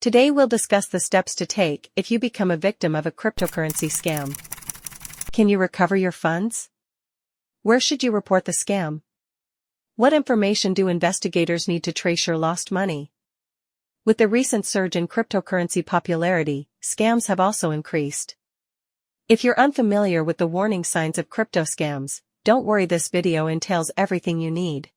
Today we'll discuss the steps to take if you become a victim of a cryptocurrency scam. Can you recover your funds? Where should you report the scam? What information do investigators need to trace your lost money? With the recent surge in cryptocurrency popularity, scams have also increased. If you're unfamiliar with the warning signs of crypto scams, don't worry, this video entails everything you need.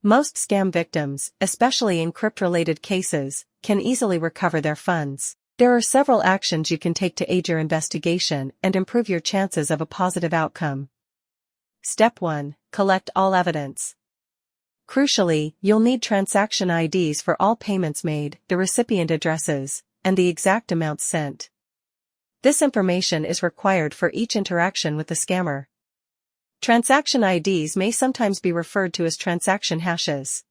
Most scam victims, especially in crypto-related cases, can easily recover their funds. There are several actions you can take to aid your investigation and improve your chances of a positive outcome. Step 1. Collect all evidence. Crucially, you'll need transaction IDs for all payments made, the recipient addresses, and the exact amounts sent. This information is required for each interaction with the scammer. Transaction IDs may sometimes be referred to as transaction hashes.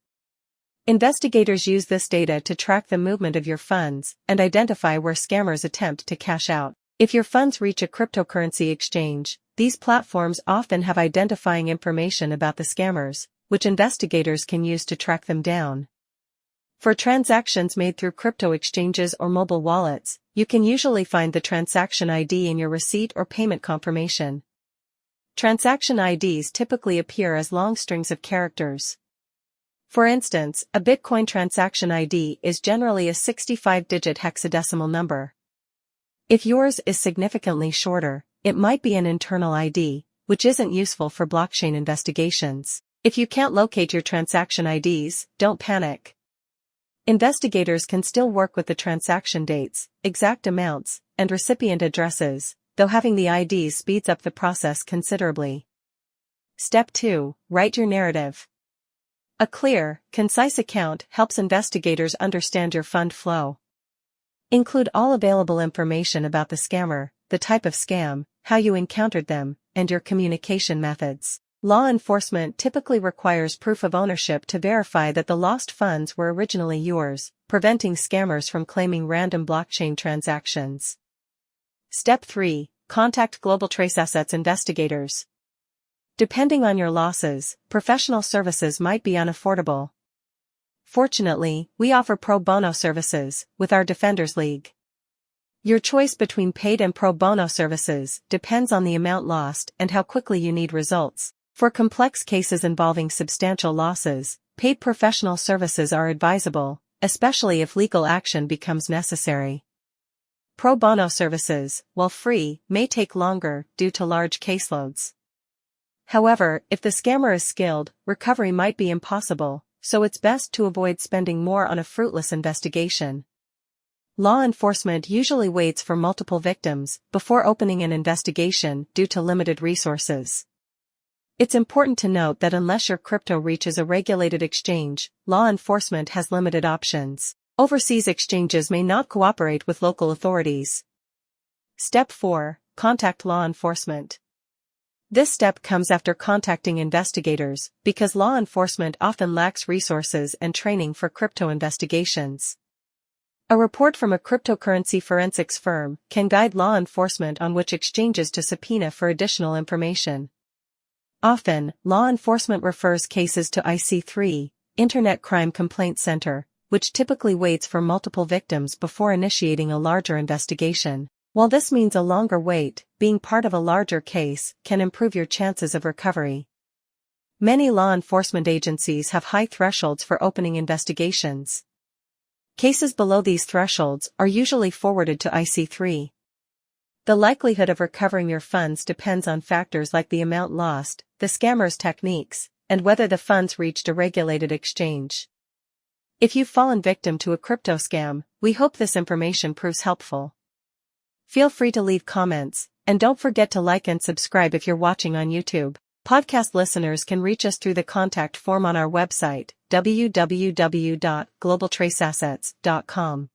Investigators use this data to track the movement of your funds and identify where scammers attempt to cash out. If your funds reach a cryptocurrency exchange, these platforms often have identifying information about the scammers, which investigators can use to track them down. For transactions made through crypto exchanges or mobile wallets, you can usually find the transaction ID in your receipt or payment confirmation. Transaction IDs typically appear as long strings of characters. For instance, a Bitcoin transaction ID is generally a 65-digit hexadecimal number. If yours is significantly shorter, it might be an internal ID, which isn't useful for blockchain investigations. If you can't locate your transaction IDs, don't panic. Investigators can still work with the transaction dates, exact amounts, and recipient addresses, though having the IDs speeds up the process considerably. Step 2. Write your narrative. A clear, concise account helps investigators understand your fund flow. Include all available information about the scammer, the type of scam, how you encountered them, and your communication methods. Law enforcement typically requires proof of ownership to verify that the lost funds were originally yours, preventing scammers from claiming random blockchain transactions. Step 3. Contact Global Trace Assets investigators. Depending on your losses, professional services might be unaffordable. Fortunately, we offer pro bono services with our Defenders League. Your choice between paid and pro bono services depends on the amount lost and how quickly you need results. For complex cases involving substantial losses, paid professional services are advisable, especially if legal action becomes necessary. Pro bono services, while free, may take longer due to large caseloads. However, if the scammer is skilled, recovery might be impossible, so it's best to avoid spending more on a fruitless investigation. Law enforcement usually waits for multiple victims before opening an investigation due to limited resources. It's important to note that unless your crypto reaches a regulated exchange, law enforcement has limited options. Overseas exchanges may not cooperate with local authorities. Step 4. Contact law enforcement. This step comes after contacting investigators because law enforcement often lacks resources and training for crypto investigations. A report from a cryptocurrency forensics firm can guide law enforcement on which exchanges to subpoena for additional information. Often, law enforcement refers cases to IC3, Internet Crime Complaint Center, which typically waits for multiple victims before initiating a larger investigation. While this means a longer wait, being part of a larger case can improve your chances of recovery. Many law enforcement agencies have high thresholds for opening investigations. Cases below these thresholds are usually forwarded to IC3. The likelihood of recovering your funds depends on factors like the amount lost, the scammer's techniques, and whether the funds reached a regulated exchange. If you've fallen victim to a crypto scam, we hope this information proves helpful. Feel free to leave comments, and don't forget to like and subscribe if you're watching on YouTube. Podcast listeners can reach us through the contact form on our website, www.globaltraceassets.com.